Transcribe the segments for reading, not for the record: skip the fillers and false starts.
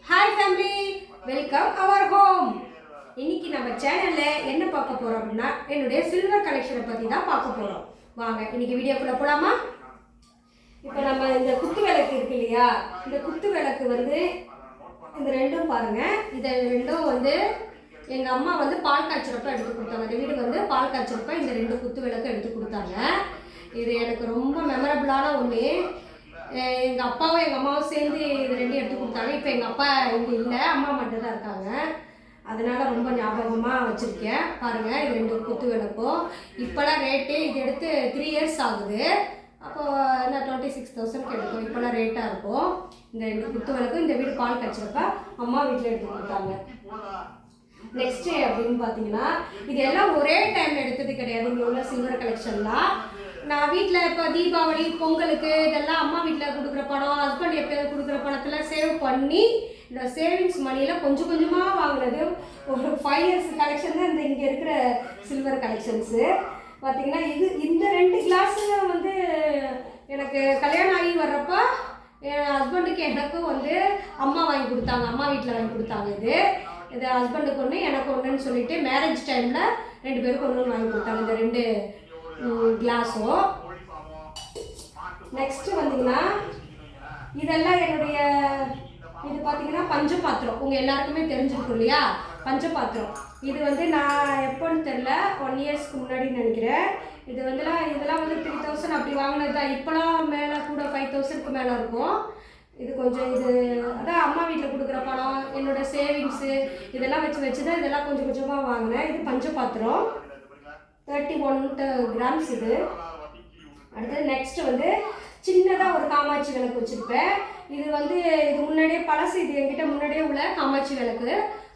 Hi family, welcome அவர் home. இன்னைக்கு நம்ம சேனல்ல என்ன பார்க்க போறோம் அப்படின்னா என்னுடைய சில்வர் கலெக்ஷனை பத்தி தான் பார்க்க போறோம். வாங்க இன்னைக்கு வீடியோக்குள்ள போலாமா? இப்போ நம்ம இந்த குத்து விளக்கு இருக்கு இல்லையா, இந்த குத்து விளக்கு வந்து இந்த ரெண்டும் பாருங்க. இதை ரெண்டும் வந்து எங்க அம்மா வந்து பால் காய்ச்சறப்ப எடுத்து கொடுத்தாங்க. இந்த வீடு வந்து பால் காய்ச்சறப்ப இந்த ரெண்டு குத்து விளக்கு எடுத்து கொடுத்தாங்க. இது எனக்கு ரொம்ப மெமரபிளான ஒன்று. எங்கள் அப்பாவும் எங்கள் அம்மாவும் சேர்ந்து இது ரெண்டும் எடுத்து கொடுத்தாங்க. இப்போ எங்கள் அப்பா இங்கே இல்லை, அம்மா மட்டும் தான் இருக்காங்க. அதனால் ரொம்ப ஞாபகமாக வச்சுருக்கேன். பாருங்கள், இது ரெண்டு குத்து விளக்கும் இப்போலாம் ரேட்டு, இது எடுத்து 3 இயர்ஸ் ஆகுது. அப்போது என்ன 26,000 எடுக்கும். இப்போலாம் ரேட்டாக இருக்கும். இந்த ரெண்டு குத்து விளக்கும் இந்த வீடு பால் காய்ச்சறப்ப அம்மா வீட்டில் எடுத்து கொடுத்தாங்க. நெக்ஸ்ட்டு அப்படின்னு பார்த்தீங்கன்னா, இது எல்லாம் ஒரே டைமில் எடுத்தது கிடையாது. இங்கே உள்ள சில்வர் கலெக்ஷன்லாம் நான் வீட்டில் இப்போ தீபாவளி பொங்கலுக்கு இதெல்லாம் அம்மா வீட்டில் கொடுக்குற பணம், ஹஸ்பண்ட் எப்போயாவது கொடுக்குற பணத்தில் சேவ் பண்ணி இந்த சேவிங்ஸ் மணியில் கொஞ்சம் கொஞ்சமாக வாங்கினது. ஒரு 5 இயர்ஸ் கலெக்ஷன் தான் இந்த இங்கே இருக்கிற சில்வர் கலெக்ஷன்ஸு. பார்த்திங்கன்னா இந்த 2 கிளாஸு வந்து எனக்கு கல்யாணம் ஆகி வர்றப்போ என் ஹஸ்பண்டுக்கு எனக்கும் வந்து அம்மா வாங்கி கொடுத்தாங்க. அம்மா வீட்டில் வாங்கி கொடுத்தாங்க. இது ஹஸ்பண்டுக்கு ஒன்று எனக்கு ஒன்றுன்னு சொல்லிட்டு மேரேஜ் டைமில் 2 பேருக்கு ஒன்று வாங்கி கொடுத்தாங்க, இந்த 2 கிளாஸும். நெக்ஸ்ட்டு வந்தீங்கன்னா இதெல்லாம் என்னுடைய இது பார்த்தீங்கன்னா பஞ்சபாத்திரம். உங்கள் எல்லாருக்குமே தெரிஞ்சிருக்கும் இல்லையா, பஞ்சபாத்திரம். இது வந்து நான் எப்போன்னு தெரில, 1 இயர்ஸ்க்கு முன்னாடி நினைக்கிறேன். இது வந்து இதெல்லாம் வந்து 3,000 அப்படி வாங்கினது தான். இப்போலாம் மேலே கூட 5,000க்கு மேலே இருக்கும். இது கொஞ்சம் இது அதான் அம்மா வீட்டில் கொடுக்குற பணம், என்னோடய சேவிங்ஸு இதெல்லாம் வச்சு தான் இதெல்லாம் கொஞ்சம் கொஞ்சமாக வாங்கினேன். இது பஞ்சபாத்திரம் 31 கிராம்ஸ் இது. அடுத்தது நெக்ஸ்ட்டு வந்து சின்னதாக ஒரு காமாட்சி விளக்கு வச்சுருப்பேன். இது வந்து இது முன்னாடியே பழசு, இது என்கிட்ட முன்னாடியே உள்ள காமாட்சி விளக்கு.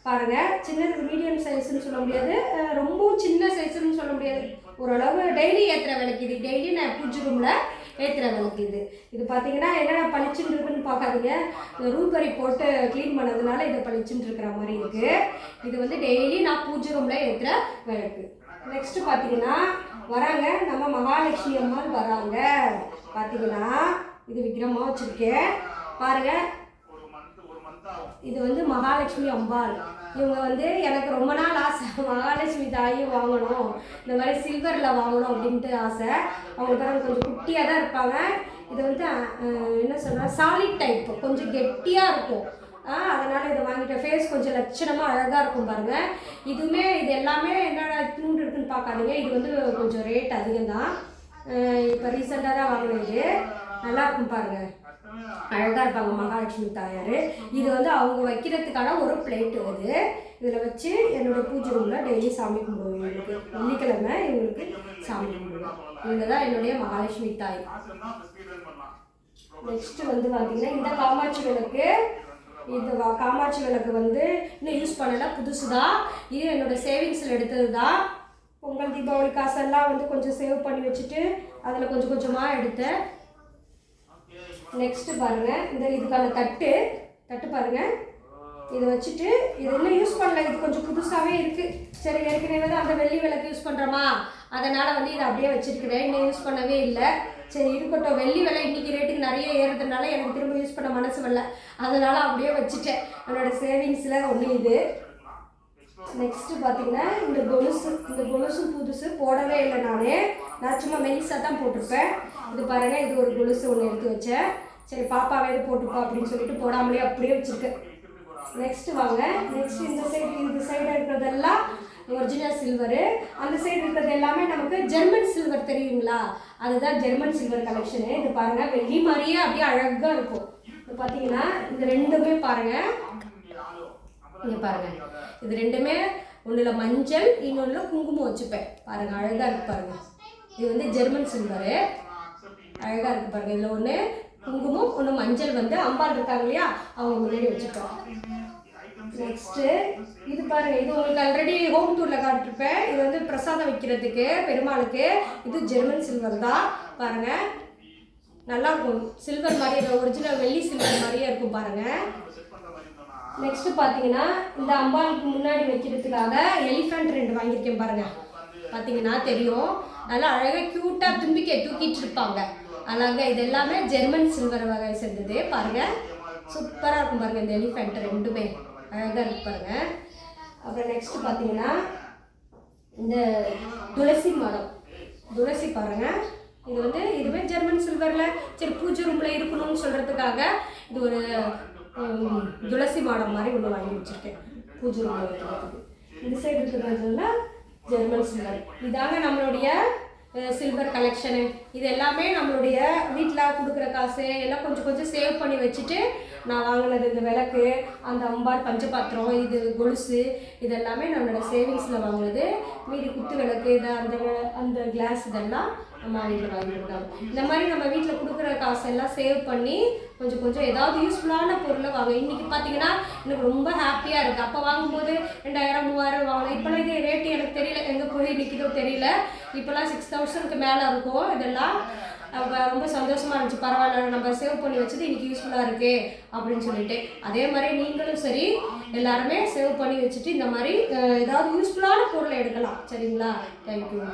பாருங்கள், சின்னது மீடியம் சைஸ்ன்னு சொல்ல முடியாது, ரொம்பவும் சின்ன சைஸ்ன்னு சொல்ல முடியாது. ஓரளவு டெய்லி ஏற்றுற விளக்கு இது. டெய்லி நான் பூஜை ரூமில் ஏற்றுற விளக்கு இது. இது பார்த்தீங்கன்னா என்னென்ன பளிச்சுன்னு இருக்குன்னு பார்க்காதீங்க, ரூபரி போட்டு க்ளீன் பண்ணதுனால இதை பளிச்சுன்னு இருக்கிற மாதிரி இருக்குது. இது வந்து டெய்லி நான் பூஜை ரூமில் ஏற்றுற விளக்கு. நெக்ஸ்ட்டு பார்த்தீங்கன்னா வராங்க நம்ம மகாலட்சுமி அம்மாள் வராங்க. பார்த்தீங்கன்னா இது விக்கிரமாக வச்சுருக்கேன் பாருங்கள். இது வந்து மகாலட்சுமி அம்பாள். இவங்க வந்து எனக்கு ரொம்ப நாள் ஆசை, மகாலட்சுமி தாயும் வாங்கணும், இந்த மாதிரி சில்வரில் வாங்கணும் அப்படின்ட்டு ஆசை. அவங்க தான் கொஞ்சம் குட்டியாக தான் இருப்பாங்க. இது வந்து என்ன சொல்கிறேன், சாலிட் டைப், கொஞ்சம் கெட்டியாக இருக்கும். அதனால் இதை வாங்கிட்டேன். ஃபேஸ் கொஞ்சம் லட்சணமாக அழகாக இருக்கும் பாருங்கள். இது எல்லாமே என்னடா தூண்டு இருக்குன்னு பார்க்காதீங்க. இது வந்து கொஞ்சம் ரேட் அதிகம்தான். இப்போ ரீசெண்டாக தான் வாங்கினது. நல்லாயிருக்கும் பாருங்கள், அழகாக இருப்பாங்க மகாலட்சுமி தாயார். இது வந்து அவங்க வைக்கிறதுக்கான ஒரு பிளேட்டு. இதில் வச்சு என்னோடய பூஜை ரூமில் டெய்லி சாமி கும்பிடுவோம். இவங்களுக்கு வெள்ளிக்கிழமை இவங்களுக்கு சாமி கும்பிடுவோம். இவங்க தான் என்னுடைய மகாலட்சுமி தாய். நெக்ஸ்ட்டு வந்து பார்த்திங்கன்னா இந்த காமாட்சி விளக்கு. இந்த காமாட்சி விளக்கு வந்து இன்னும் யூஸ் பண்ணலை, புதுசு தான். இது என்னோடய சேவிங்ஸில் எடுத்தது தான். பொங்கல் தீபாவளி காசெல்லாம் வந்து கொஞ்சம் சேவ் பண்ணி வச்சுட்டு அதில் கொஞ்சம் கொஞ்சமாக எடுத்தேன். நெக்ஸ்ட்டு பாருங்கள், இதுக்கான தட்டு பாருங்கள். இதை வச்சுட்டு இது இன்னும் யூஸ் பண்ணல, இது கொஞ்சம் புதுசாகவே இருக்குது. சரி, ஏற்கனவே தான் அந்த வெள்ளி விளக்கு யூஸ் பண்ணுறோமா, அதனால் வந்து இதை அப்படியே வச்சுருக்கிறேன். இன்னும் யூஸ் பண்ணவே இல்லை. சரி இருக்கட்டும், வெள்ளி விலை இன்றைக்கி ரேட்டுக்கு நிறைய ஏறுறதுனால எனக்கு திரும்ப யூஸ் பண்ண மனசு வரல, அதனால் அப்படியே வச்சுட்டேன். என்னோடய சேவிங்ஸில் ஒன்று இது. நெக்ஸ்ட்டு பார்த்தீங்கன்னா இந்த கொலுசும் புதுசு போடவே இல்லை. நான் சும்மா மெலிசாக தான் போட்டிருப்பேன். இது பாருங்கள், இது ஒரு கொலுசு ஒன்று எடுத்து வச்சேன். சரி பாப்பாவே இது போட்டுப்பா அப்படின்னு சொல்லிட்டு போடாமலே அப்படியே வச்சுருக்கேன். நெக்ஸ்ட்டு வாங்க, நெக்ஸ்ட் இந்த சைடு இருக்கிறதெல்லாம் ஒரிஜினல் சில்வரு. அந்த சைடு இருக்கிறது எல்லாமே நமக்கு ஜெர்மன் சில்வர் தெரியுங்களா, அதுதான் ஜெர்மன் சில்வர் கலெக்ஷனு. இது பாருங்கள், வெள்ளி மாதிரியே அப்படியே அழகாக இருக்கும். இது பார்த்தீங்கன்னா இந்த ரெண்டுமே பாருங்கள், இங்கே பாருங்கள், இது ரெண்டுமே ஒன்றில் மஞ்சள் இன்னொன்றில் குங்குமம் வச்சுப்பேன். பாருங்கள், அழகாக இருக்குது பாருங்கள். இது வந்து ஜெர்மன் சில்வரு, அழகாக இருக்குது பாருங்கள். இதில் ஒன்று குங்குமம், ஒன்று மஞ்சள் வந்து அம்பாள் இருக்காங்க இல்லையா, அவங்க முன்னாடி வச்சுப்பேன். நெக்ஸ்ட்டு இது பாருங்கள், இது உங்களுக்கு ஆல்ரெடி ஹோம் டூரில் காட்டிருப்பேன். இது வந்து பிரசாதம் வைக்கிறதுக்கு பெருமாளுக்கு. இது ஜெர்மன் சில்வர் தான் பாருங்கள், நல்லாயிருக்கும். சில்வர் மாதிரியே, ஒரிஜினல் வெள்ளி சில்வர் மாதிரியே இருக்கும் பாருங்கள். நெக்ஸ்ட்டு பார்த்தீங்கன்னா இந்த அம்பாளுக்கு முன்னாடி வைக்கிறதுக்காக எலிஃபண்ட் 2 வாங்கியிருக்கேன் பாருங்கள். பார்த்தீங்கன்னா தெரியும், நல்லா அழகாக க்யூட்டாக தும்பிக்கை தூக்கிட்டு இருப்பாங்க அழகாக. இது எல்லாமே ஜெர்மன் சில்வர் வகை சேர்ந்தது பாருங்கள். சூப்பராக இருக்கும் பாருங்கள் இந்த எலிஃபெண்ட் ரெண்டுமே அழகாக இருக்கு பாருங்கள். அப்புறம் நெக்ஸ்ட் பார்த்தீங்கன்னா இந்த துளசி மரம், துளசி பாருங்கள். இது வந்து இதுவே ஜெர்மன் சில்வரில் சரி பூஜை ரூமில் இருக்கணும்னு சொல்கிறதுக்காக இது ஒரு துளசி மாடம் மாதிரி ஒன்று வாங்கி வச்சுருக்கேன் பூஜை ரூமில் வைக்கிறதுக்கு. இந்த சைடு இருக்கிறதுனா ஜெர்மன் சில்வர். இதாங்க நம்மளுடைய சில்வர் கலெக்ஷனு. இது எல்லாமே நம்மளுடைய வீட்டில் கொடுக்குற காசு எல்லாம் கொஞ்சம் கொஞ்சம் சேவ் பண்ணி வச்சுட்டு நான் வாங்கினது. இந்த விளக்கு, அந்த அம்பாள் பஞ்சபாத்திரம், இது கொலுசு, இது எல்லாமே நம்மளோட சேவிங்ஸில் வாங்கினது. மீதி குத்து விளக்கு, இது அந்த கிளாஸ் இதெல்லாம் அம்மா வீட்டில் வாங்கி கொடுத்தாங்க. இந்த மாதிரி நம்ம வீட்டில் கொடுக்குற காசெல்லாம் சேவ் பண்ணி கொஞ்சம் கொஞ்சம் ஏதாவது யூஸ்ஃபுல்லான பொருளை வாங்க. இன்றைக்கி பார்த்தீங்கன்னா எனக்கு ரொம்ப ஹாப்பியாக இருக்குது. அப்போ வாங்கும்போது 2000 3000 வாங்கலாம். இப்போலாம் இது ரேட்டு எனக்கு தெரியல, எங்கே போய் நிற்கிதோ தெரியல. இப்போலாம் 6000க்கு மேலே இருக்கும். இதெல்லாம் ரொம்ப சந்தோஷமாக இருந்துச்சு. பரவாயில்ல, நம்ம சேவ் பண்ணி வச்சது இன்றைக்கி யூஸ்ஃபுல்லாக இருக்கே அப்படின்னு சொல்லிட்டு. அதே மாதிரி நீங்களும் சரி எல்லாருமே சேவ் பண்ணி வச்சுட்டு இந்த மாதிரி ஏதாவது யூஸ்ஃபுல்லான பொருளை எடுக்கலாம். சரிங்களா? தேங்க்யூ.